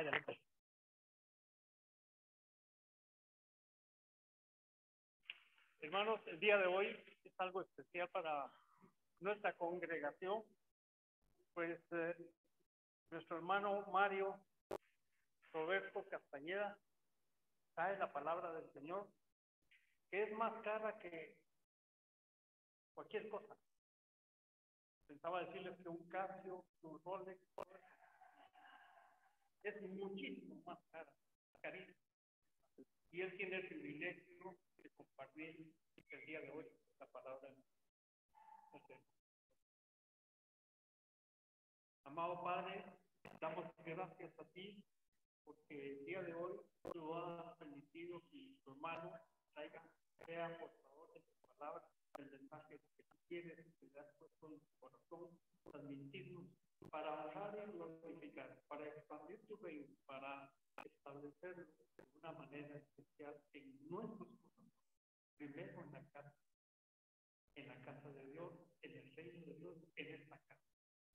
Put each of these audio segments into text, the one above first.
Adelante. Hermanos, el día de hoy es algo especial para nuestra congregación, pues nuestro hermano Mario Roberto Castañeda trae la palabra del Señor, que es más cara que cualquier cosa. Pensaba decirles que un Casio, un Rolex, es muchísimo más cara, carísimo. Y él tiene el privilegio de compartir el día de hoy la palabra del Señor. Amado Padre, damos gracias a ti porque el día de hoy tú has permitido que tu hermano sea portador de tu palabra, el mensaje que tú quieres, que le has puesto en tu corazón, transmitirnos para honrar y glorificar, para expandir tu reino, para establecerlo de una manera especial en nuestros corazones, primero en la casa de Dios, en el reino de Dios, en esta casa.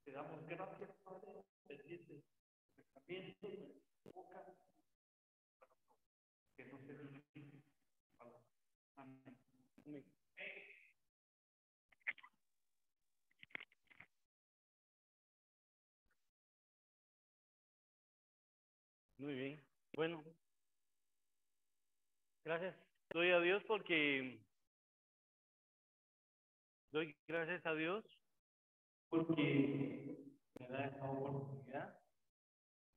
Te damos gracias, Padre, bendice pensamientos, boca, que no se difícil. Amén. Amén. Muy bien. Bueno, gracias. Doy gracias a Dios porque me da esta oportunidad.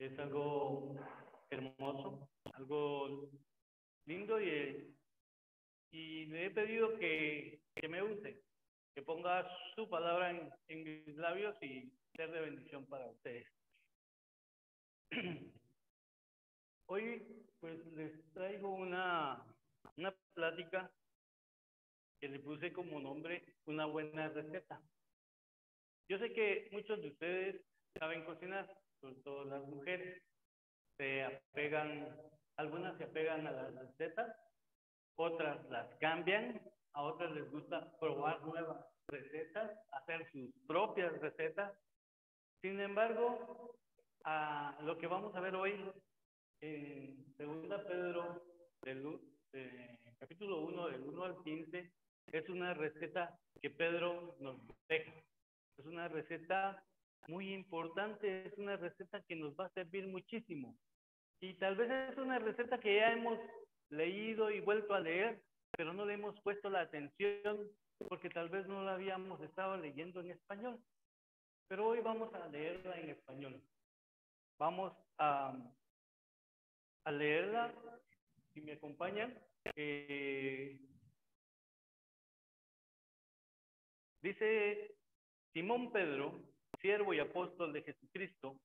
Es algo hermoso, algo lindo y le he pedido que me use, que ponga su palabra en mis labios y ser de bendición para ustedes. Hoy pues les traigo una plática que le puse como nombre una buena receta. Yo sé que muchos de ustedes saben cocinar, sobre todo las mujeres, algunas se apegan a las recetas, otras las cambian, a otras les gusta probar nuevas recetas, hacer sus propias recetas. Sin embargo, lo que vamos a ver hoy en 2 Pedro, capítulo 1, del 1 al 15, es una receta que Pedro nos deja. Es una receta muy importante, es una receta que nos va a servir muchísimo. Y tal vez es una receta que ya hemos leído y vuelto a leer, pero no le hemos puesto la atención porque tal vez no la habíamos estado leyendo en español. Pero hoy vamos a leerla en español. Vamos a leerla, si me acompañan. Dice Simón Pedro, siervo y apóstol de Jesucristo,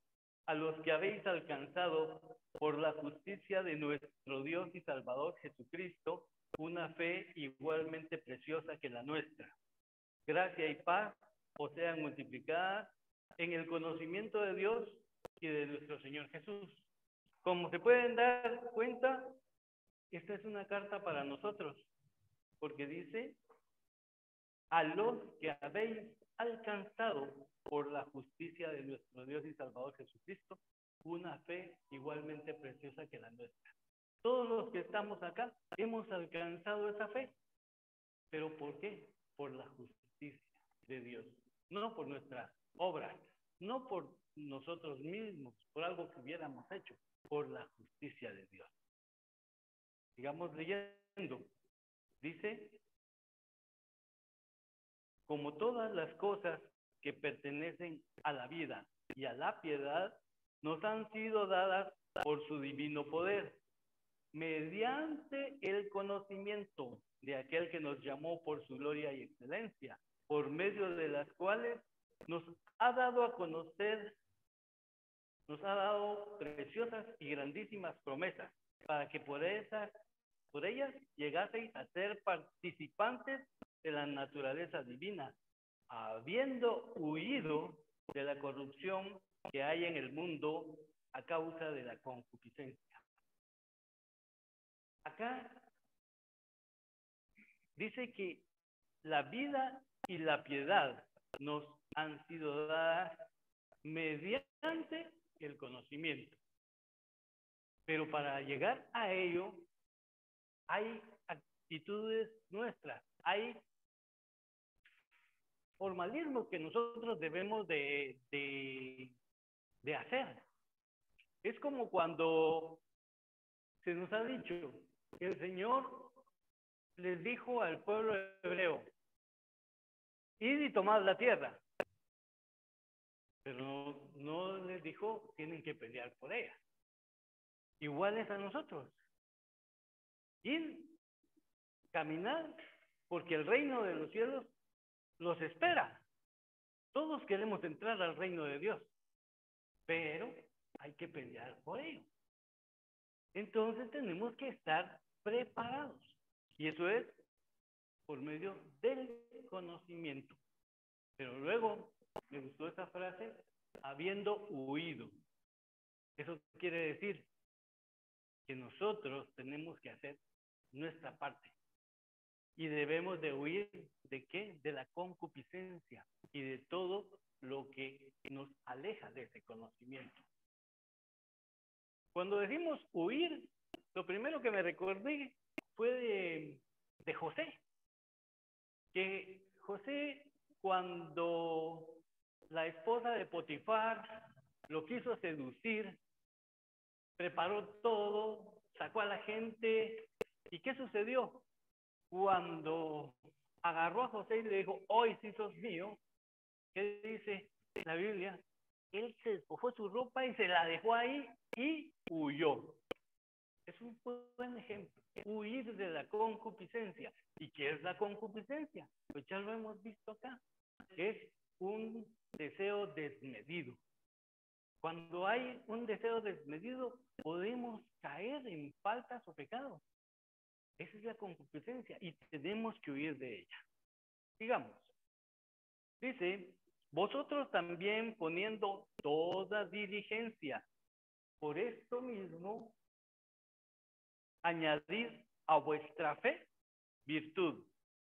a los que habéis alcanzado por la justicia de nuestro Dios y Salvador Jesucristo, una fe igualmente preciosa que la nuestra. Gracia y paz os sean multiplicadas en el conocimiento de Dios y de nuestro Señor Jesús. Como se pueden dar cuenta, esta es una carta para nosotros, porque dice, a los que habéis alcanzado por la justicia de nuestro Dios y Salvador Jesucristo, una fe igualmente preciosa que la nuestra. Todos los que estamos acá hemos alcanzado esa fe. ¿Pero por qué? Por la justicia de Dios, no por nuestras obras, no por nosotros mismos, por algo que hubiéramos hecho, por la justicia de Dios. Sigamos leyendo. Dice, como todas las cosas que pertenecen a la vida y a la piedad, nos han sido dadas por su divino poder, mediante el conocimiento de aquel que nos llamó por su gloria y excelencia, por medio de las cuales nos ha dado a conocer, nos ha dado preciosas y grandísimas promesas, para que por ellas llegaseis a ser participantes de la naturaleza divina, habiendo huido de la corrupción que hay en el mundo a causa de la concupiscencia. Acá dice que la vida y la piedad nos han sido dadas mediante el conocimiento. Pero para llegar a ello, hay actitudes nuestras, hay formalismos que nosotros debemos de hacer. Es como cuando se nos ha dicho que el Señor les dijo al pueblo hebreo, id y tomad la tierra, pero no les dijo, tienen que pelear por ella. Igual es a nosotros. Ir, caminar, porque el reino de los cielos los espera. Todos queremos entrar al reino de Dios, pero hay que pelear por ello. Entonces tenemos que estar preparados. Y eso es por medio del conocimiento. Pero luego me gustó esa frase, habiendo huido. Eso quiere decir que nosotros tenemos que hacer nuestra parte. Y debemos de huir ¿de qué? De la concupiscencia y de todo lo que nos aleja de ese conocimiento. Cuando decimos huir, lo primero que me recordé fue de José. Que José, cuando la esposa de Potifar lo quiso seducir, preparó todo, sacó a la gente. ¿Y qué sucedió? Cuando agarró a José y le dijo, hoy sí sos mío, ¿qué dice la Biblia? Él se despojó su ropa y se la dejó ahí y huyó. Es un buen ejemplo, huir de la concupiscencia. ¿Y qué es la concupiscencia? Pues ya lo hemos visto acá, es un deseo desmedido. Cuando hay un deseo desmedido, podemos caer en faltas o pecados. Esa es la concupiscencia y tenemos que huir de ella. Digamos, dice, vosotros también poniendo toda diligencia, por esto mismo, añadid a vuestra fe virtud,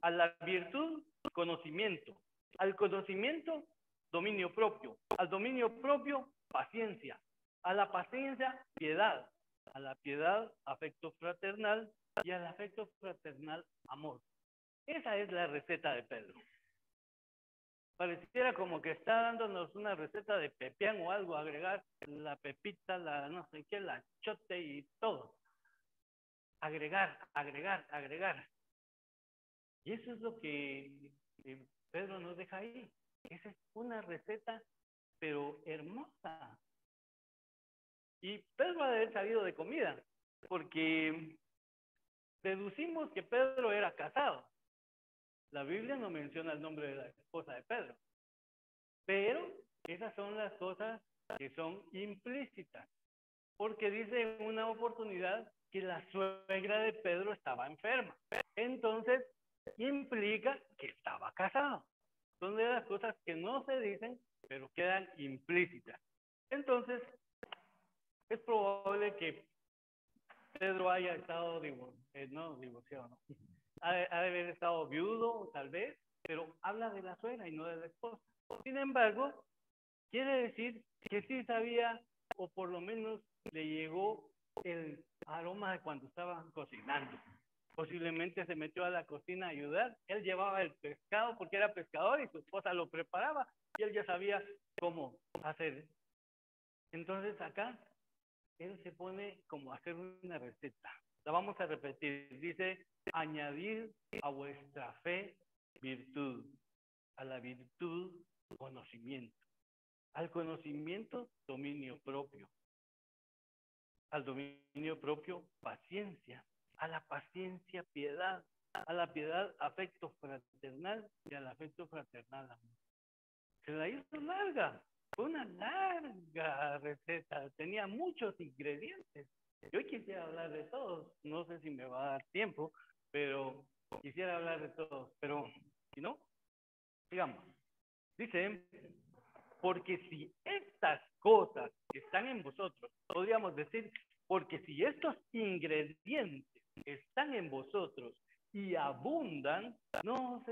a la virtud conocimiento, al conocimiento dominio propio, al dominio propio paciencia, a la paciencia piedad, a la piedad afecto fraternal y al afecto fraternal amor. Esa es la receta de Pedro. Pareciera como que está dándonos una receta de pepián o algo, agregar la pepita, la no sé qué, la chote y todo. Agregar, agregar, agregar. Y eso es lo que Pedro nos deja ahí. Esa es una receta, pero hermosa. Y Pedro ha de haber sabido de comida, porque deducimos que Pedro era casado. La Biblia no menciona el nombre de la esposa de Pedro. Pero esas son las cosas que son implícitas. Porque dice en una oportunidad que la suegra de Pedro estaba enferma. Entonces, implica que estaba casado. Son de las cosas que no se dicen, pero quedan implícitas. Entonces, es probable que Pedro haya estado divorciado, ¿no? Ha de haber estado viudo, tal vez, pero habla de la suegra y no de la esposa. Sin embargo, quiere decir que sí sabía, o por lo menos le llegó el aroma de cuando estaban cocinando. Posiblemente se metió a la cocina a ayudar. Él llevaba el pescado porque era pescador y su esposa lo preparaba y él ya sabía cómo hacer. Entonces acá él se pone como a hacer una receta. La vamos a repetir. Dice, añadir a vuestra fe virtud, a la virtud conocimiento, al conocimiento dominio propio, al dominio propio paciencia, a la paciencia piedad, a la piedad afecto fraternal y al afecto fraternal amor. Se la hizo larga, fue una larga receta, tenía muchos ingredientes. Yo quisiera hablar de todos, no sé si me va a dar tiempo, pero quisiera hablar de todos, pero si no, sigamos. Dice, porque si estas cosas están en vosotros, podríamos decir, porque si estos ingredientes están en vosotros y abundan, no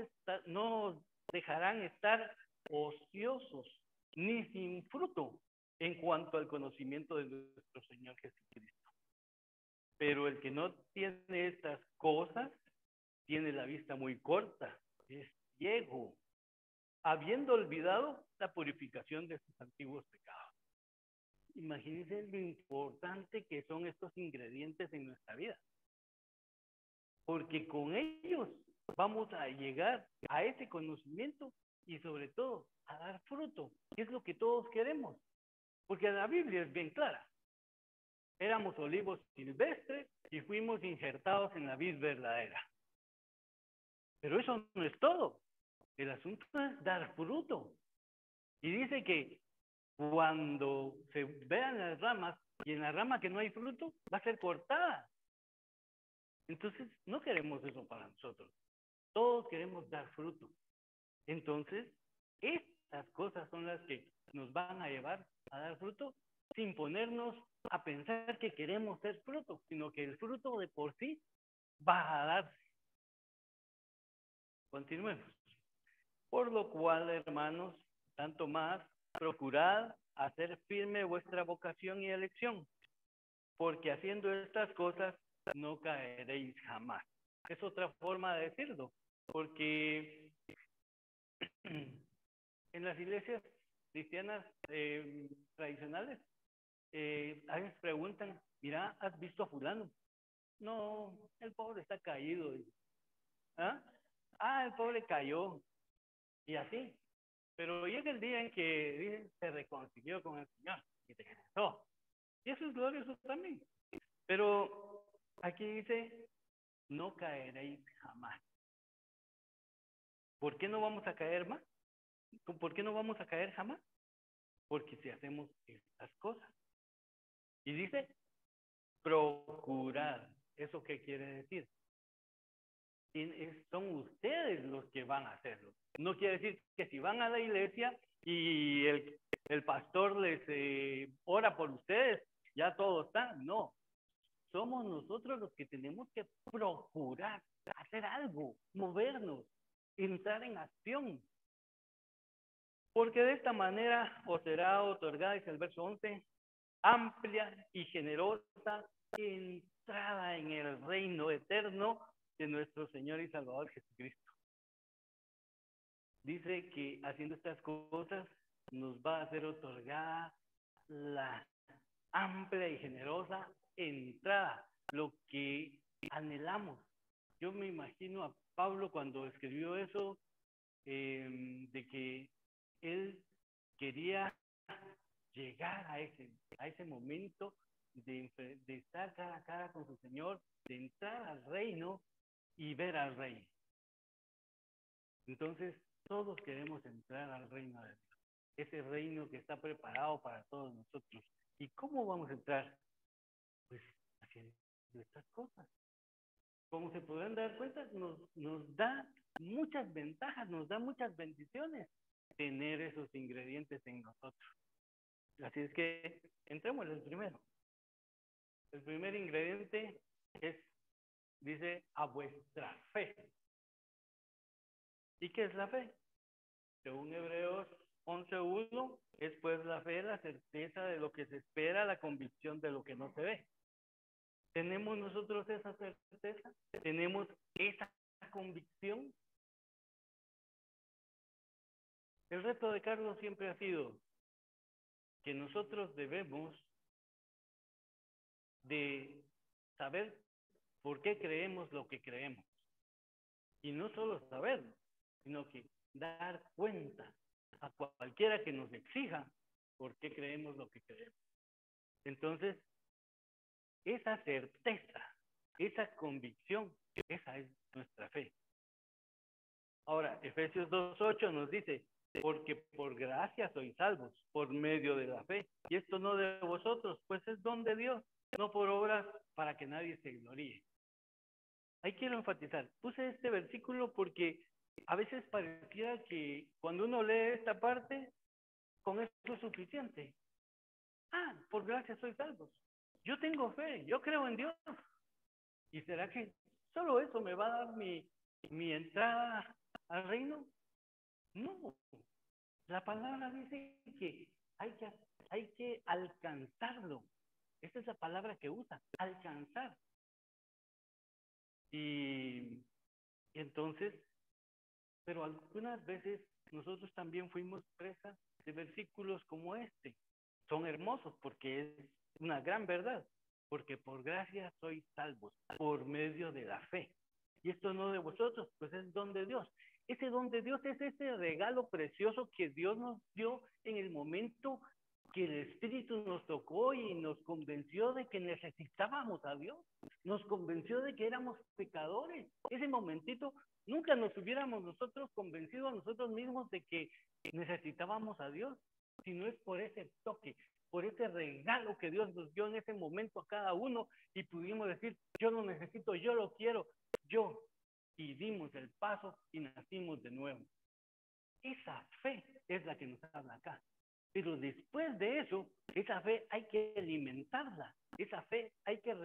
os dejarán estar ociosos ni sin fruto en cuanto al conocimiento de nuestro Señor Jesucristo. Pero el que no tiene estas cosas tiene la vista muy corta, es ciego, habiendo olvidado la purificación de sus antiguos pecados. Imagínense lo importante que son estos ingredientes en nuestra vida, porque con ellos vamos a llegar a ese conocimiento y sobre todo a dar fruto, que es lo que todos queremos, porque la Biblia es bien clara. Éramos olivos silvestres y fuimos injertados en la vid verdadera. Pero eso no es todo. El asunto es dar fruto. Y dice que cuando se vean las ramas y en la rama que no hay fruto, va a ser cortada. Entonces, no queremos eso para nosotros. Todos queremos dar fruto. Entonces, estas cosas son las que nos van a llevar a dar fruto sin ponernos a pensar que queremos ser fruto, sino que el fruto de por sí va a darse. Continuemos. Por lo cual, hermanos, tanto más, procurad hacer firme vuestra vocación y elección, porque haciendo estas cosas no caeréis jamás. Es otra forma de decirlo, porque en las iglesias cristianas tradicionales, a veces preguntan, mira, ¿has visto a fulano? No, el pobre está caído. ¿Ah? El pobre cayó. Y así. Pero llega el día en que se reconcilió con el Señor y te regresó. Y eso es glorioso también. Pero aquí dice, no caeréis jamás. ¿Por qué no vamos a caer más? ¿Por qué no vamos a caer jamás? Porque si hacemos estas cosas. Y dice, procurar. ¿Eso qué quiere decir? Son ustedes los que van a hacerlo. No quiere decir que si van a la iglesia y el pastor les ora por ustedes, ya todo está. No, somos nosotros los que tenemos que procurar hacer algo, movernos, entrar en acción. Porque de esta manera os será otorgada, dice el verso 11, amplia y generosa entrada en el reino eterno de nuestro Señor y Salvador Jesucristo. Dice que haciendo estas cosas nos va a ser otorgada la amplia y generosa entrada, lo que anhelamos. Yo me imagino a Pablo cuando escribió eso, de que él quería llegar a ese momento de estar cara a cara con su Señor, de entrar al reino y ver al Rey. Entonces, todos queremos entrar al reino de Dios, ese reino que está preparado para todos nosotros. ¿Y cómo vamos a entrar? Pues haciendo estas cosas. Como se podrán dar cuenta, nos da muchas ventajas, nos da muchas bendiciones tener esos ingredientes en nosotros. Así es que entremos en el primero. El primer ingrediente dice, a vuestra fe. ¿Y qué es la fe? Según Hebreos 11:1, es pues la fe, la certeza de lo que se espera, la convicción de lo que no se ve. ¿Tenemos nosotros esa certeza? ¿Tenemos esa convicción? El reto de Carlos siempre ha sido que nosotros debemos de saber por qué creemos lo que creemos. Y no solo saberlo, sino que dar cuenta a cualquiera que nos exija por qué creemos lo que creemos. Entonces, esa certeza, esa convicción, esa es nuestra fe. Ahora, Efesios 2:8 nos dice, porque por gracia sois salvos, por medio de la fe. Y esto no de vosotros, pues es don de Dios, no por obras para que nadie se gloríe. Ahí quiero enfatizar, puse este versículo porque a veces pareciera que cuando uno lee esta parte, con esto es suficiente. Por gracia soy salvos. Yo tengo fe, yo creo en Dios. ¿Y será que solo eso me va a dar mi entrada al reino? No. La palabra dice que hay que alcanzarlo. Esta es la palabra que usa, alcanzar. Y entonces, pero algunas veces nosotros también fuimos presas de versículos como este. Son hermosos porque es una gran verdad, porque por gracia sois salvos, por medio de la fe. Y esto no de vosotros, pues es don de Dios. Ese don de Dios es ese regalo precioso que Dios nos dio en el momento que el Espíritu nos tocó y nos convenció de que necesitábamos a Dios. Nos convenció de que éramos pecadores. Ese momentito nunca nos hubiéramos nosotros convencido a nosotros mismos de que necesitábamos a Dios, si no es por ese toque, por ese regalo que Dios nos dio en ese momento a cada uno y pudimos decir, yo lo necesito, yo lo quiero, yo. Y dimos el paso y nacimos de nuevo. Esa fe es la que nos habla acá. Pero después de eso, esa fe hay que alimentarla, esa fe hay que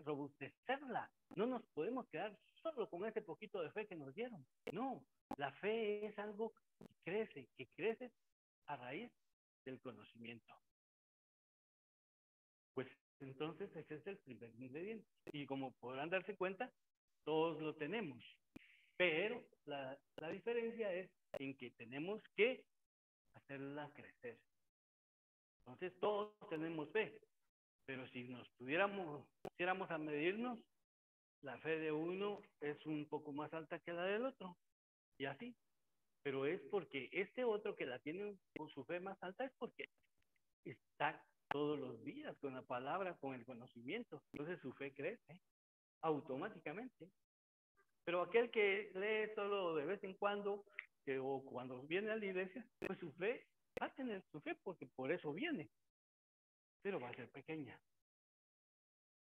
robustecerla. No nos podemos quedar solo con ese poquito de fe que nos dieron. No, la fe es algo que crece a raíz del conocimiento. Pues entonces ese es el primer ingrediente. Y como podrán darse cuenta, todos lo tenemos. Pero la diferencia es en que tenemos que hacerla crecer. Entonces todos tenemos fe, pero si nos pusiéramos a medirnos, la fe de uno es un poco más alta que la del otro, y así. Pero es porque este otro que la tiene con su fe más alta es porque está todos los días con la palabra, con el conocimiento. Entonces su fe crece automáticamente. Pero aquel que lee solo de vez en cuando, o cuando viene a la iglesia, pues su fe va a tener su fe porque por eso viene, pero va a ser pequeña.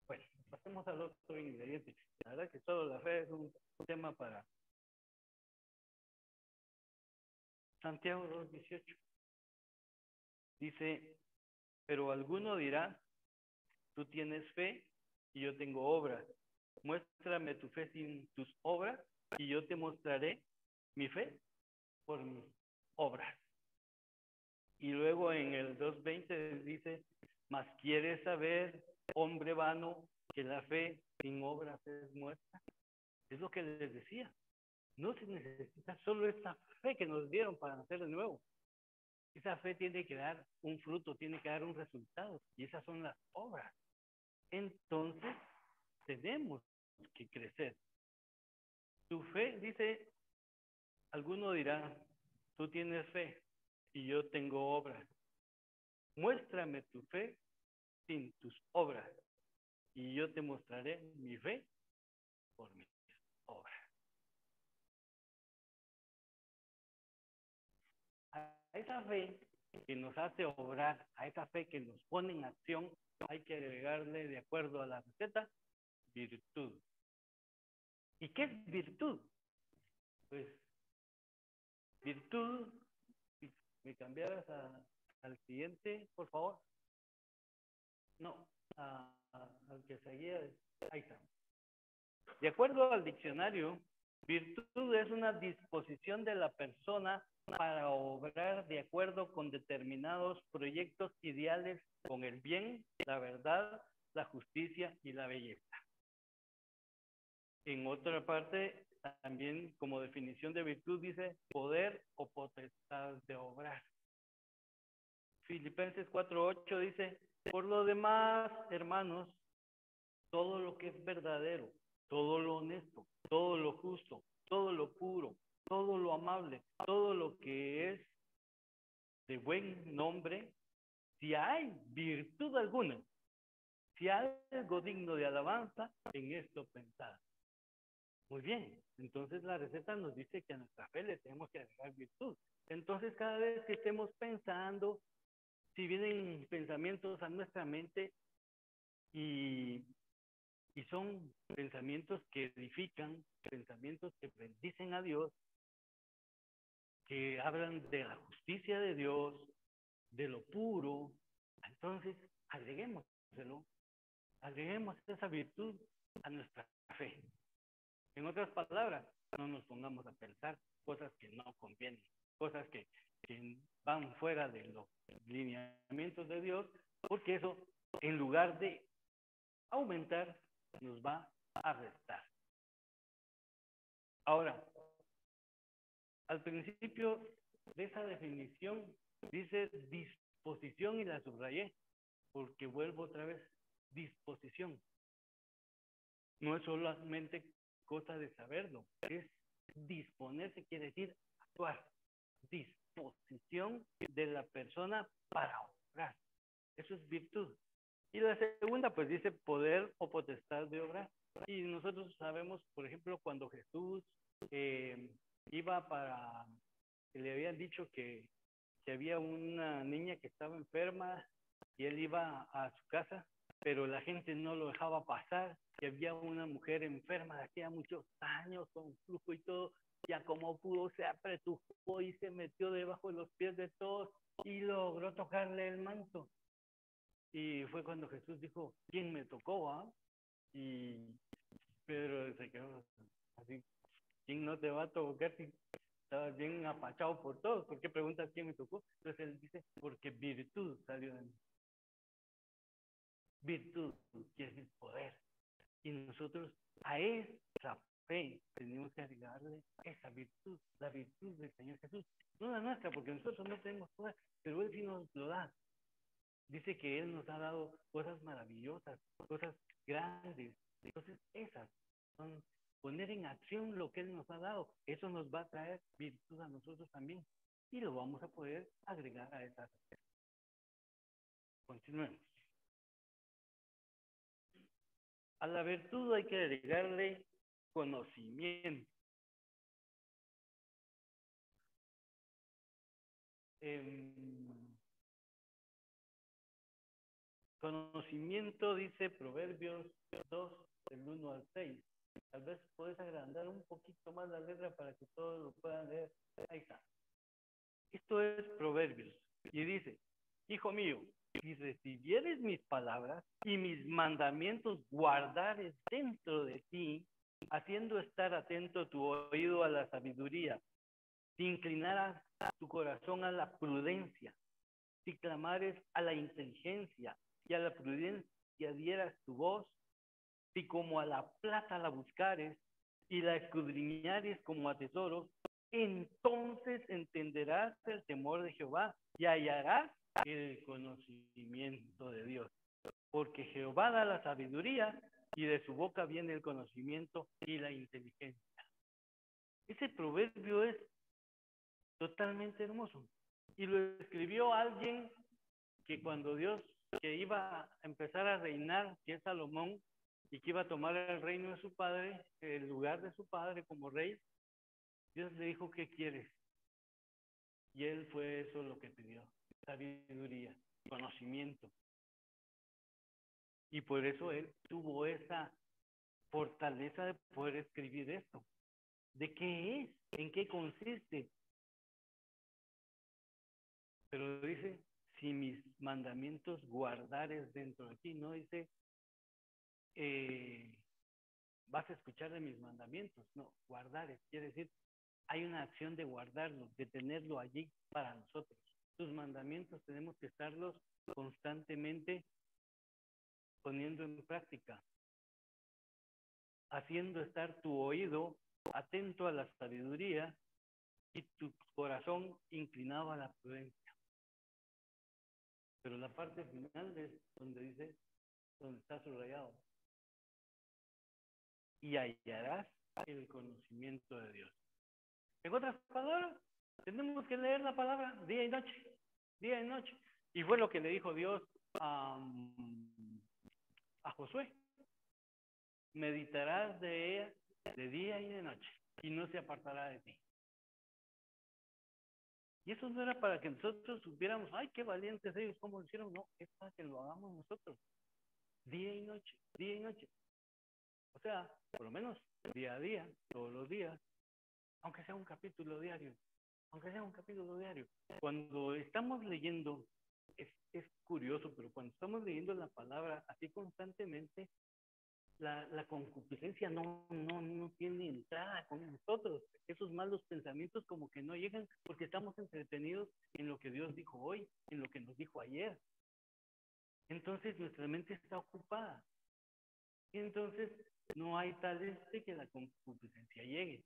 Bueno, pasemos al otro ingrediente. La verdad que solo la fe es un tema para Santiago 2:18. Dice, pero alguno dirá, tú tienes fe y yo tengo obras. Muéstrame tu fe sin tus obras y yo te mostraré mi fe por mis obras. Y luego en el 2:20 dice, mas quieres saber, hombre vano, que la fe sin obras es muerta. Es lo que les decía. No se necesita solo esa fe que nos dieron para nacer de nuevo. Esa fe tiene que dar un fruto, tiene que dar un resultado. Y esas son las obras. Entonces, tenemos que crecer. Tu fe, dice, alguno dirá, tú tienes fe y yo tengo obras. Muéstrame tu fe sin tus obras y yo te mostraré mi fe por mis obras. A esa fe que nos hace obrar, a esa fe que nos pone en acción, hay que agregarle, de acuerdo a la receta, virtud. ¿Y qué es virtud? Pues virtud, si me cambiaras al siguiente, por favor. No, al que seguía, ahí está. De acuerdo al diccionario, virtud es una disposición de la persona para obrar de acuerdo con determinados proyectos ideales con el bien, la verdad, la justicia y la belleza. En otra parte, también como definición de virtud dice poder o potestad de obrar. Filipenses 4:8 dice, por lo demás, hermanos, todo lo que es verdadero, todo lo honesto, todo lo justo, todo lo puro, todo lo amable, todo lo que es de buen nombre, si hay virtud alguna, si hay algo digno de alabanza, en esto pensad. Muy bien, entonces la receta nos dice que a nuestra fe le tenemos que agregar virtud. Entonces cada vez que estemos pensando, si vienen pensamientos a nuestra mente y son pensamientos que edifican, pensamientos que bendicen a Dios, que hablan de la justicia de Dios, de lo puro, entonces agreguémoselo, agreguemos esa virtud a nuestra fe. En otras palabras, no nos pongamos a pensar cosas que no convienen, cosas que van fuera de los lineamientos de Dios, porque eso en lugar de aumentar, nos va a restar. Ahora, al principio de esa definición dice disposición y la subrayé, porque vuelvo otra vez, disposición. No es solamente cosa de saberlo, es disponerse, quiere decir actuar. Disposición de la persona para obrar. Eso es virtud. Y la segunda, pues dice poder o potestad de obrar. Y nosotros sabemos, por ejemplo, cuando Jesús iba para, le habían dicho que había una niña que estaba enferma y él iba a su casa, pero la gente no lo dejaba pasar, que había una mujer enferma de hacía muchos años con flujo y todo, ya como pudo se apretujó y se metió debajo de los pies de todos y logró tocarle el manto. Y fue cuando Jesús dijo, ¿quién me tocó? ¿Ah? Y Pedro se quedó así, ¿quién no te va a tocar si estabas bien apachado por todos? ¿Por qué preguntas quién me tocó? Entonces él dice, porque virtud salió de mí. Virtud quiere decir poder. Y nosotros a esa fe tenemos que agregarle esa virtud, la virtud del Señor Jesús. No la nuestra, porque nosotros no tenemos poder, pero Él sí nos lo da. Dice que Él nos ha dado cosas maravillosas, cosas grandes. Entonces esas son poner en acción lo que Él nos ha dado. Eso nos va a traer virtud a nosotros también. Y lo vamos a poder agregar a esas. Continuemos. A la virtud hay que agregarle conocimiento. Conocimiento, dice Proverbios 2, del 1 al 6. Tal vez puedes agrandar un poquito más la letra para que todos lo puedan leer. Ahí está. Esto es Proverbios. Y dice, hijo mío, si recibieres mis palabras y mis mandamientos guardares dentro de ti, haciendo estar atento tu oído a la sabiduría, si inclinaras tu corazón a la prudencia, si clamares a la inteligencia y a la prudencia dieras tu voz, si como a la plata la buscares y la escudriñares como a tesoros, entonces entenderás el temor de Jehová y hallarás el conocimiento de Dios. Porque Jehová da la sabiduría y de su boca viene el conocimiento y la inteligencia. Ese proverbio es totalmente hermoso. Y lo escribió alguien que cuando Dios, que iba a empezar a reinar, que es Salomón, y que iba a tomar el reino de su padre, el lugar de su padre como rey, Dios le dijo, ¿qué quieres? Y él fue eso lo que pidió, sabiduría, conocimiento. Y por eso él tuvo esa fortaleza de poder escribir esto. ¿De qué es? ¿En qué consiste? Pero dice, si mis mandamientos guardares dentro de ti, no dice, vas a escuchar de mis mandamientos, no, guardares, quiere decir, hay una acción de guardarlo, de tenerlo allí para nosotros. Tus mandamientos tenemos que estarlos constantemente poniendo en práctica, haciendo estar tu oído atento a la sabiduría y tu corazón inclinado a la prudencia. Pero la parte final es donde dice, donde está subrayado. Y hallarás el conocimiento de Dios. En otras palabras, tenemos que leer la palabra día y noche, día y noche. Y fue lo que le dijo Dios a Josué. Meditarás de ella de día y de noche, y no se apartará de ti. Y eso no era para que nosotros supiéramos, ay, qué valientes ellos, cómo lo hicieron. No, es para que lo hagamos nosotros, día y noche, día y noche. O sea, por lo menos día a día, todos los días, aunque sea un capítulo diario, aunque sea un capítulo diario. Cuando estamos leyendo, es curioso, pero cuando estamos leyendo la palabra así constantemente, la concupiscencia no tiene entrada con nosotros. Esos malos pensamientos como que no llegan porque estamos entretenidos en lo que Dios dijo hoy, en lo que nos dijo ayer. entonces nuestra mente está ocupada. Y entonces no hay tal que la concupiscencia llegue.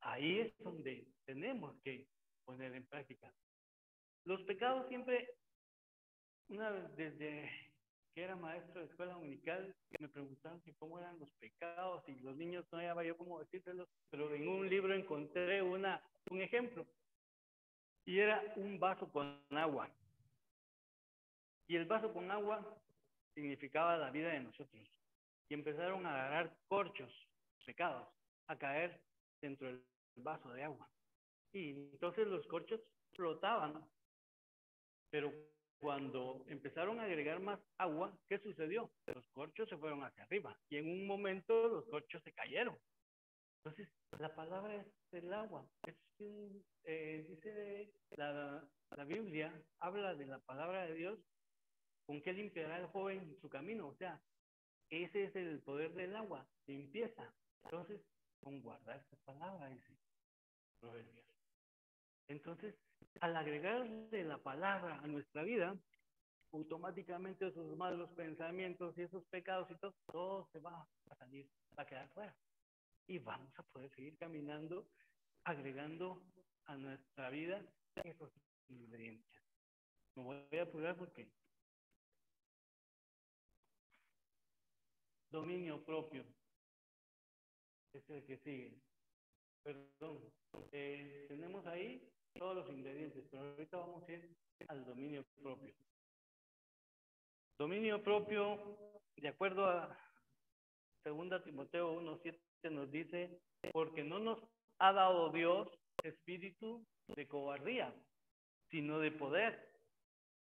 Ahí es donde tenemos que poner en práctica. Los pecados siempre, una vez desde que era maestro de escuela dominical, me preguntaban que cómo eran los pecados y los niños no sabía yo cómo decírselos, pero en un libro encontré un ejemplo y era un vaso con agua. Y el vaso con agua significaba la vida de nosotros. Y empezaron a agarrar corchos, pecados, a caer dentro del vaso de agua. Y entonces los corchos flotaban, pero cuando empezaron a agregar más agua, ¿qué sucedió? Los corchos se fueron hacia arriba y en un momento los corchos se cayeron. Entonces, la palabra es el agua. Dice la Biblia, habla de la palabra de Dios, con qué limpiará el joven su camino. O sea, ese es el poder del agua, limpieza. Entonces, con guardar esta palabra, dice Proverbios. Entonces, al agregarle la palabra a nuestra vida, automáticamente esos malos pensamientos y esos pecados y todo se va a salir, va a quedar fuera. Y vamos a poder seguir caminando, agregando a nuestra vida esos ingredientes. Me voy a apurar porque dominio propio es el que sigue. Perdón, tenemos ahí todos los ingredientes, pero ahorita vamos a ir al dominio propio. Dominio propio, de acuerdo a 2 Timoteo 1:7, nos dice, porque no nos ha dado Dios espíritu de cobardía, sino de poder,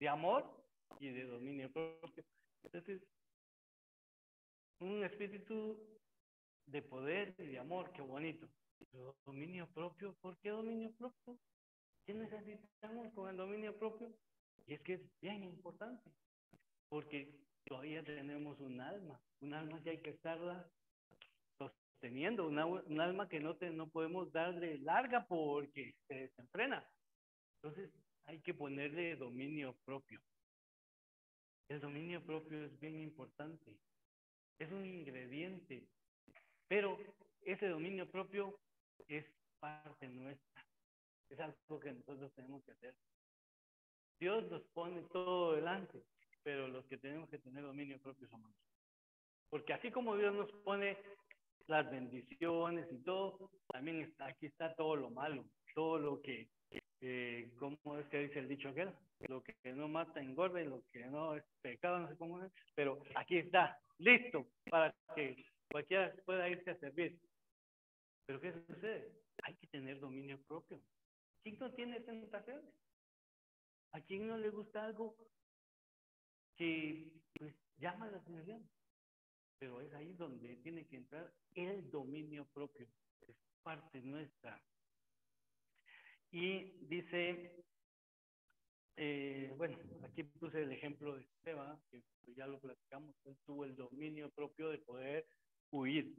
de amor y de dominio propio. Entonces, un espíritu de poder y de amor, qué bonito. Pero dominio propio, ¿por qué dominio propio? ¿Qué necesitamos con el dominio propio? Y es que es bien importante, porque todavía tenemos un alma que hay que estarla sosteniendo, un alma que no podemos darle larga porque se desenfrena. Entonces hay que ponerle dominio propio. El dominio propio es bien importante, es un ingrediente, pero ese dominio propio es parte nuestra, es algo que nosotros tenemos que hacer. Dios nos pone todo delante, pero los que tenemos que tener dominio propio somos nosotros. Porque así como Dios nos pone las bendiciones y todo, también aquí está todo lo malo, todo lo que, ¿cómo es que dice el dicho aquel? Lo que no mata engorda y lo que no es pecado, no sé cómo es, pero aquí está, listo, para que cualquiera pueda irse a servir. Pero ¿qué sucede? Hay que tener dominio propio. ¿Quién no tiene tentaciones? ¿A quién no le gusta algo que pues llama la atención? Pero es ahí donde tiene que entrar el dominio propio, es parte nuestra. Y dice, bueno, aquí puse el ejemplo de Esteban, que ya lo platicamos, él tuvo el dominio propio de poder huir.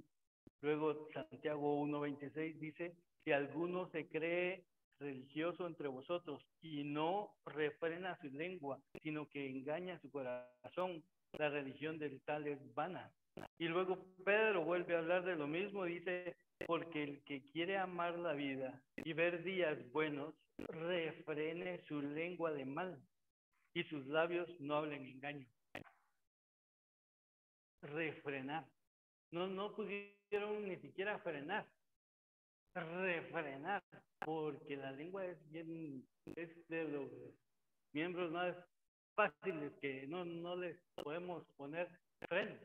Luego Santiago 1:26 dice, si alguno se cree religioso entre vosotros y no refrena su lengua, sino que engaña su corazón, la religión del tal es vana. Y luego Pedro vuelve a hablar de lo mismo, dice, porque el que quiere amar la vida y ver días buenos, refrene su lengua de mal y sus labios no hablen engaño. Refrenar. No pudieron ni siquiera frenar, refrenar, porque la lengua es de los miembros más fáciles que no les podemos poner freno.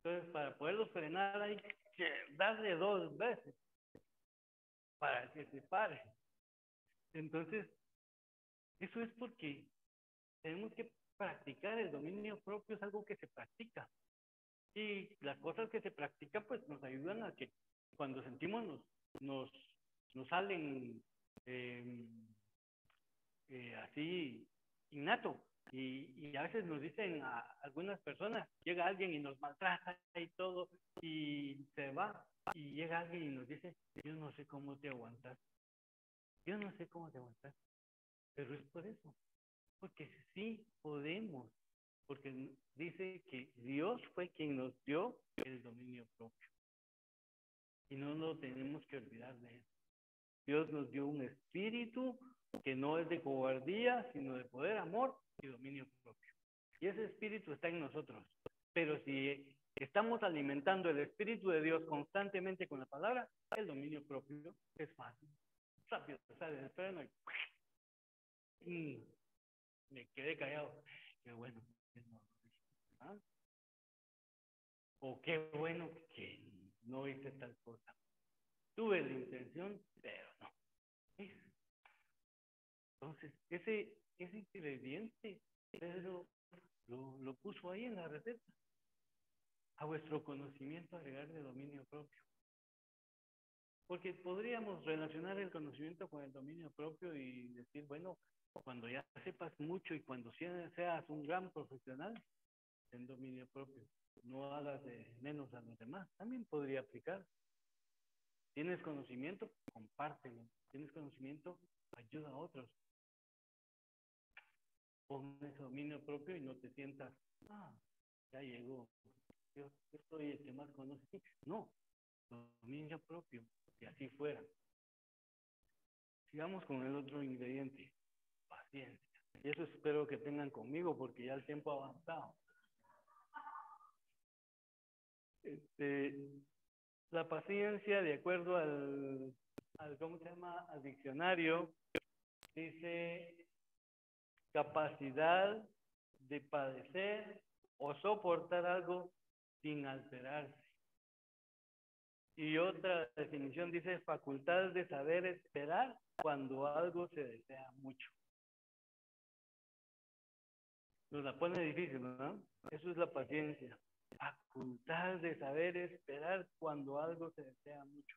Entonces, para poderlos frenar hay que darle 2 veces para que se pare. Entonces, eso es porque tenemos que practicar el dominio propio, es algo que se practica. Y las cosas que se practican, pues nos ayudan a que cuando sentimos nos salen así innato. Y a veces nos dicen a algunas personas, llega alguien y nos maltrata y todo, y se va, y llega alguien y nos dice, yo no sé cómo te aguantas, yo no sé cómo te aguantas, pero es por eso, porque sí podemos, porque dice que Dios fue quien nos dio el dominio propio. Y no nos tenemos que olvidar de eso. Dios nos dio un espíritu que no es de cobardía, sino de poder, amor y dominio propio. Y ese espíritu está en nosotros. Pero si estamos alimentando el espíritu de Dios constantemente con la palabra, el dominio propio es fácil. Rápido, sale del freno y me quedé callado. Qué bueno. ¿Ah? O qué bueno que no hice tal cosa. Tuve la intención, pero no. Entonces, ese ingrediente, Pedro lo puso ahí en la receta. A vuestro conocimiento agregarle dominio propio. Porque podríamos relacionar el conocimiento con el dominio propio y decir, bueno, cuando ya sepas mucho y cuando seas un gran profesional, ten dominio propio. No hagas de menos a los demás. También podría aplicar. Tienes conocimiento, compártelo. Tienes conocimiento, ayuda a otros. Pon ese dominio propio y no te sientas, ya llegó, yo soy el que más conoce. No, dominio propio, si así fuera. Sigamos con el otro ingrediente, paciencia. Y eso espero que tengan conmigo porque ya el tiempo ha avanzado. La paciencia, de acuerdo ¿cómo se llama? Al diccionario, dice capacidad de padecer o soportar algo sin alterarse. Y otra definición dice facultad de saber esperar cuando algo se desea mucho. Nos la pone difícil, ¿no? Eso es la paciencia. Facultad de saber esperar cuando algo se desea mucho.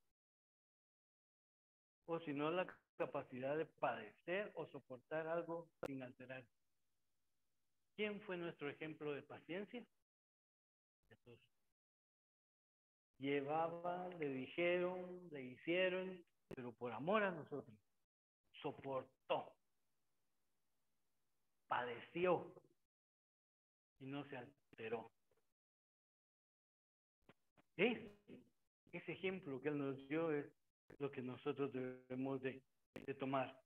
O si no, la capacidad de padecer o soportar algo sin alterarse. ¿Quién fue nuestro ejemplo de paciencia? Jesús. Llevaba, le dijeron, le hicieron, pero por amor a nosotros, soportó, padeció y no se alteró. Ese ejemplo que él nos dio es lo que nosotros debemos de tomar.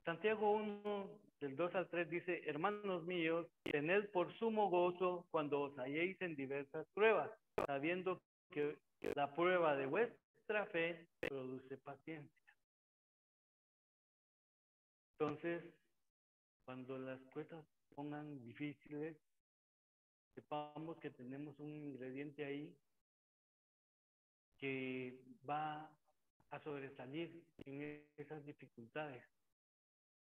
Santiago 1, del 2 al 3 dice, hermanos míos, tened por sumo gozo cuando os halléis en diversas pruebas, sabiendo que la prueba de vuestra fe produce paciencia. Entonces, cuando las cosas pongan difíciles, sepamos que tenemos un ingrediente ahí que va a sobresalir en esas dificultades.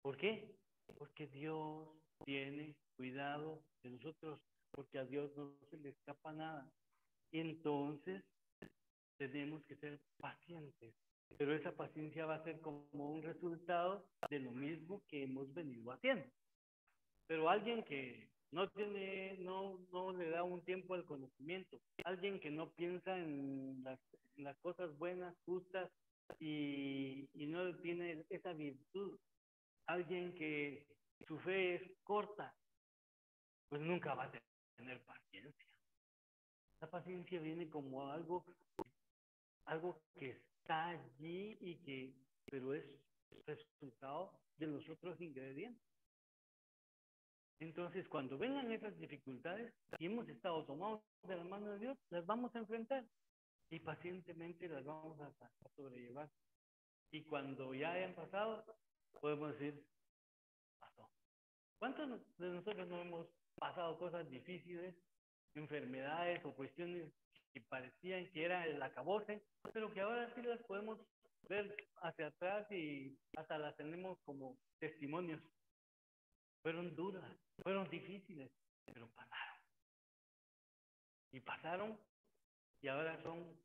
¿Por qué? Porque Dios tiene cuidado de nosotros, porque a Dios no se le escapa nada. Y entonces tenemos que ser pacientes, pero esa paciencia va a ser como un resultado de lo mismo que hemos venido haciendo. Pero alguien que no le da un tiempo al conocimiento, alguien que no piensa en las cosas buenas, justas y no tiene esa virtud, alguien que su fe es corta, pues nunca va a tener paciencia. La paciencia viene como algo que está allí pero es resultado de los otros ingredientes. Entonces, cuando vengan esas dificultades, y hemos estado tomados de la mano de Dios, las vamos a enfrentar y pacientemente las vamos a sobrellevar. Y cuando ya hayan pasado, podemos decir, pasó. ¿Cuántos de nosotros no hemos pasado cosas difíciles, enfermedades o cuestiones que parecían que era el acabose, pero que ahora sí las podemos ver hacia atrás y hasta las tenemos como testimonios? Fueron duras, fueron difíciles, pero pasaron. Y pasaron y ahora son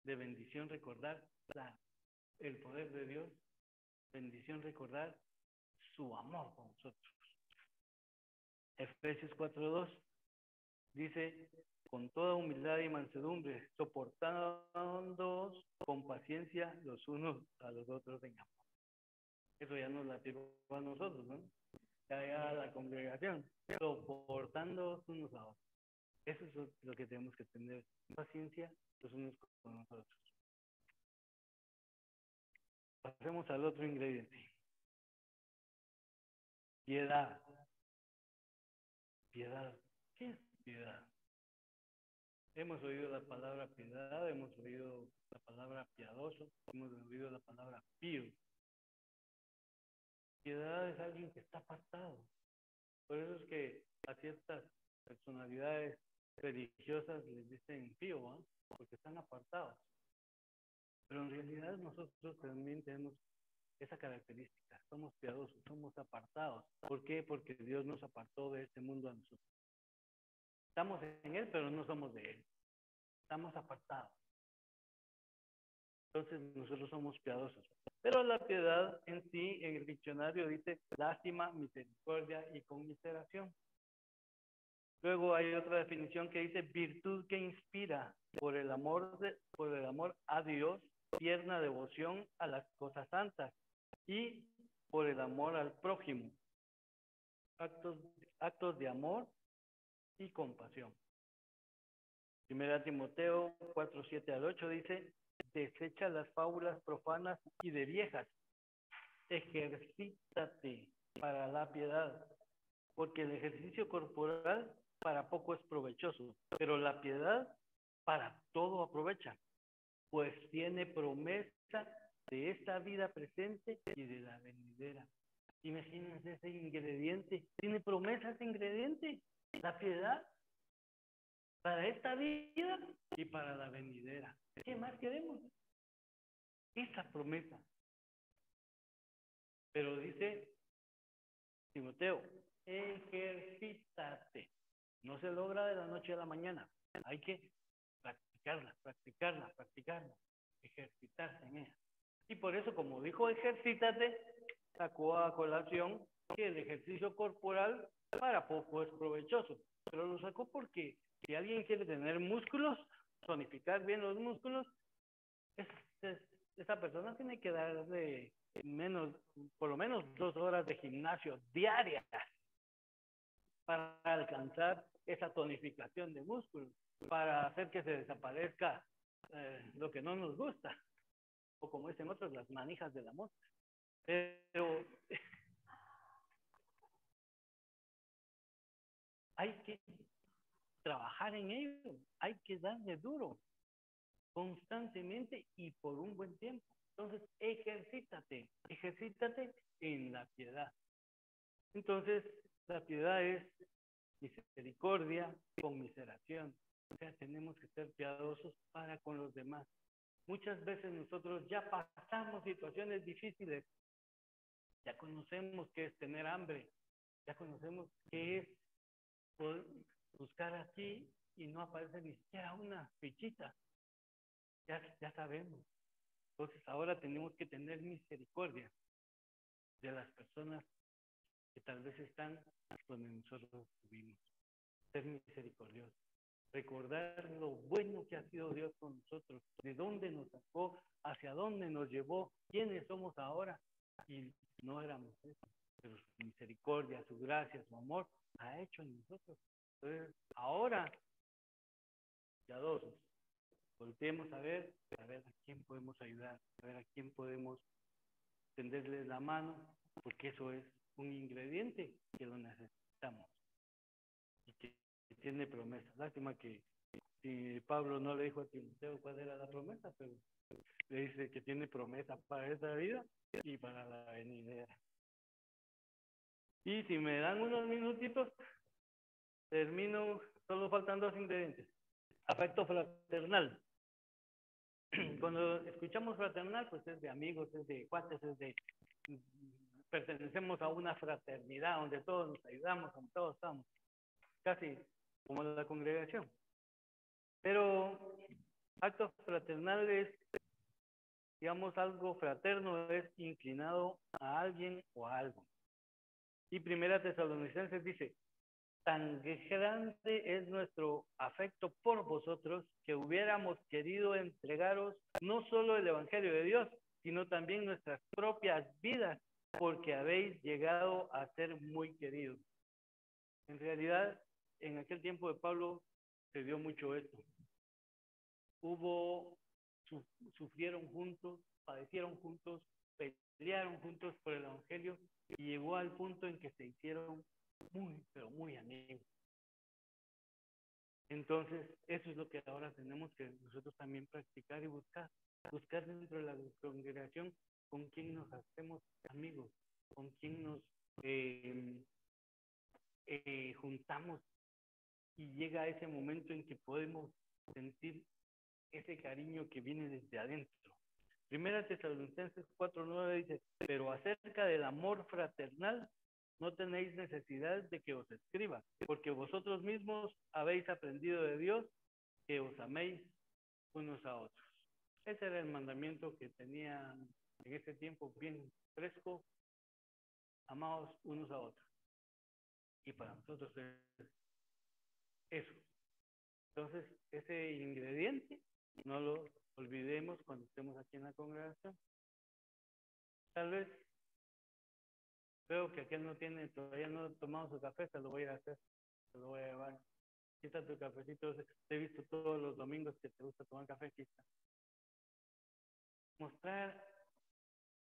de bendición recordar el poder de Dios, bendición recordar su amor con nosotros. Efesios 4:2 dice, con toda humildad y mansedumbre, soportándoos con paciencia los unos a los otros en amor. Eso ya nos la tiró a nosotros, ¿no? allá a la congregación, soportando unos a otros. Eso es lo que tenemos que tener, paciencia los unos con los otros. Pasemos al otro ingrediente. Piedad. Piedad. ¿Qué es piedad? Hemos oído la palabra piedad, hemos oído la palabra piadoso, hemos oído la palabra pío. Piedad es alguien que está apartado. Por eso es que a ciertas personalidades religiosas les dicen pío, ¿eh? Porque están apartados. Pero en realidad nosotros también tenemos esa característica. Somos piadosos, somos apartados. ¿Por qué? Porque Dios nos apartó de este mundo a nosotros. Estamos en Él, pero no somos de Él. Estamos apartados. Entonces nosotros somos piadosos. Pero la piedad en sí, en el diccionario dice lástima, misericordia y conmiseración. Luego hay otra definición que dice virtud que inspira por el amor a Dios, tierna devoción a las cosas santas y por el amor al prójimo. Actos de amor y compasión. Primera Timoteo 4:7-8 dice, desecha las fábulas profanas y de viejas, ejercítate para la piedad, porque el ejercicio corporal para poco es provechoso, pero la piedad para todo aprovecha, pues tiene promesa de esta vida presente y de la venidera. Imagínense ese ingrediente, tiene promesa ese ingrediente, la piedad, para esta vida y para la venidera. ¿Qué más queremos? Esa promesa. Pero dice Timoteo, ejercítate. No se logra de la noche a la mañana. Hay que practicarla, ejercitarse en ella. Y por eso, como dijo ejercítate, sacó a colación que el ejercicio corporal para poco es provechoso. Pero lo sacó porque si alguien quiere tener músculos, tonificar bien los músculos, esa persona tiene que darle por lo menos 2 horas de gimnasio diarias para alcanzar esa tonificación de músculos, para hacer que se desaparezca lo que no nos gusta, o como dicen otros, las manijas del amor. Pero hay que trabajar en ello, hay que darle duro, constantemente y por un buen tiempo. Entonces, ejercítate en la piedad. Entonces, la piedad es misericordia, conmiseración. O sea, tenemos que ser piadosos para con los demás. Muchas veces nosotros ya pasamos situaciones difíciles, ya conocemos qué es tener hambre, ya conocemos qué es buscar aquí y no aparece ni siquiera una fichita. Ya sabemos. Entonces ahora tenemos que tener misericordia de las personas que tal vez están donde nosotros estuvimos. Ser misericordiosos. Recordar lo bueno que ha sido Dios con nosotros, de dónde nos sacó, hacia dónde nos llevó, quiénes somos ahora. Y no éramos eso, pero su misericordia, su gracia, su amor ha hecho en nosotros. Entonces, ahora, ya dos, volteemos a ver a quién podemos ayudar, a ver a quién podemos tenderles la mano, porque eso es un ingrediente que lo necesitamos y que tiene promesa. Lástima que si Pablo no le dijo a Timoteo cuál era la promesa, pero le dice que tiene promesa para esta vida y para la venidera. Y si me dan unos minutitos, termino, solo faltan 2 ingredientes. Afecto fraternal. Cuando escuchamos fraternal, pues es de amigos, es de cuates, pertenecemos a una fraternidad donde todos nos ayudamos, donde todos estamos, casi como la congregación. Pero actos fraternales, digamos, algo fraterno es inclinado a alguien o a algo. Y Primera Tesalonicenses dice, tan grande es nuestro afecto por vosotros que hubiéramos querido entregaros no solo el Evangelio de Dios, sino también nuestras propias vidas porque habéis llegado a ser muy queridos. En realidad, en aquel tiempo de Pablo se dio mucho esto. Sufrieron juntos, padecieron juntos, pelearon juntos por el Evangelio y llegó al punto en que se hicieron muy, pero muy amigos. Entonces, eso es lo que ahora tenemos que nosotros también practicar y buscar dentro de la congregación con quien nos hacemos amigos, con quien nos juntamos y llega ese momento en que podemos sentir ese cariño que viene desde adentro. Primera Tesalonicenses 4:9 dice, pero acerca del amor fraternal no tenéis necesidad de que os escriba, porque vosotros mismos habéis aprendido de Dios que os améis unos a otros. Ese era el mandamiento que tenía en ese tiempo bien fresco, amados unos a otros. Y para nosotros es eso. Entonces, ese ingrediente no lo olvidemos cuando estemos aquí en la congregación. Tal vez veo que aquel no tiene, todavía no ha tomado su café, se lo voy a hacer, se lo voy a llevar. Aquí está tu cafecito, te he visto todos los domingos que te gusta tomar café, aquí está. Mostrar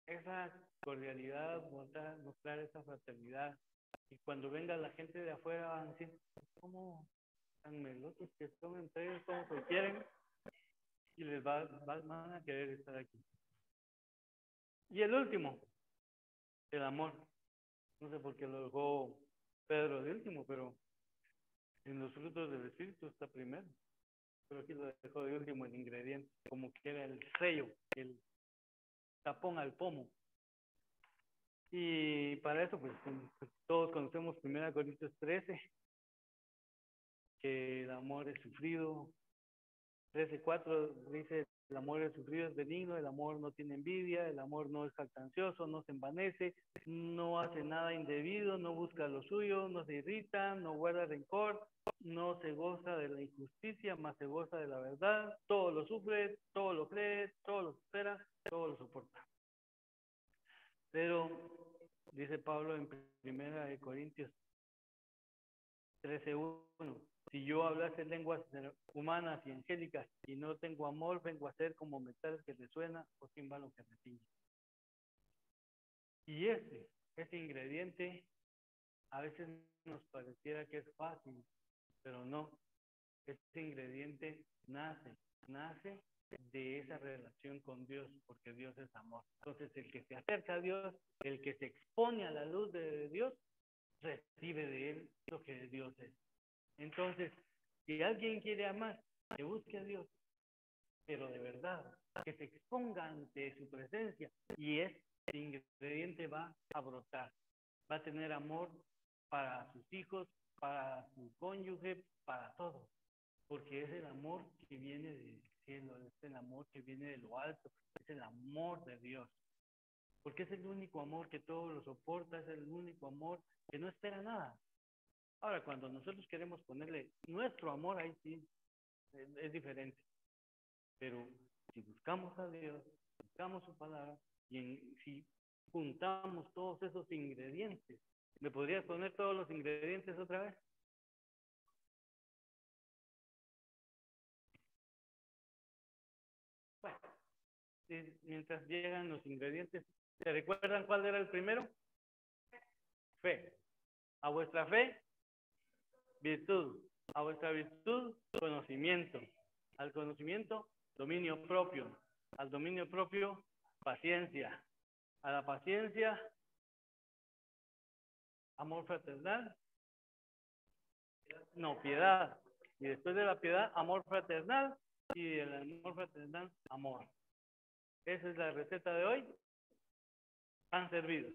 esa cordialidad, mostrar esa fraternidad. Y cuando venga la gente de afuera van a decir, ¿cómo tan melosos que son entre ellos, cómo se quieren? Y les van a querer estar aquí. Y el último, el amor. No sé por qué lo dejó Pedro de último, pero en los frutos del Espíritu está primero. Pero aquí lo dejó de último el ingrediente, como que era el sello, el tapón al pomo. Y para eso, pues todos conocemos 1 Corintios 13, que el amor es sufrido. 13:4 dice, el amor es sufrido, es benigno, el amor no tiene envidia, el amor no es jactancioso, no se envanece, no hace nada indebido, no busca lo suyo, no se irrita, no guarda rencor, no se goza de la injusticia, más se goza de la verdad, todo lo sufre, todo lo cree, todo lo espera, todo lo soporta. Pero, dice Pablo en 1 Corintios 13:1, si yo hablase lenguas humanas y angélicas y no tengo amor, vengo a ser como metal que resuena o címbalo que retiñe. Y ese ingrediente a veces nos pareciera que es fácil, pero no. Este ingrediente nace de esa relación con Dios, porque Dios es amor. Entonces, el que se acerca a Dios, el que se expone a la luz de Dios, recibe de Él lo que Dios es. Entonces, si alguien quiere amar, que busque a Dios, pero de verdad, que se exponga ante su presencia, y ese ingrediente va a brotar. Va a tener amor para sus hijos, para su cónyuge, para todo. Porque es el amor que viene del cielo, es el amor que viene de lo alto, es el amor de Dios. Porque es el único amor que todo lo soporta, es el único amor que no espera nada. Ahora, cuando nosotros queremos ponerle nuestro amor, ahí sí, es diferente. Pero si buscamos a Dios, buscamos su palabra, y si juntamos todos esos ingredientes, ¿me podrías poner todos los ingredientes otra vez? Bueno, mientras llegan los ingredientes, ¿se recuerdan cuál era el primero? Fe. A vuestra fe, virtud. A vuestra virtud, conocimiento. Al conocimiento, dominio propio. Al dominio propio, paciencia. A la paciencia, amor fraternal. No, piedad. Y después de la piedad, amor fraternal. Y del amor fraternal, amor. Esa es la receta de hoy. Han servido.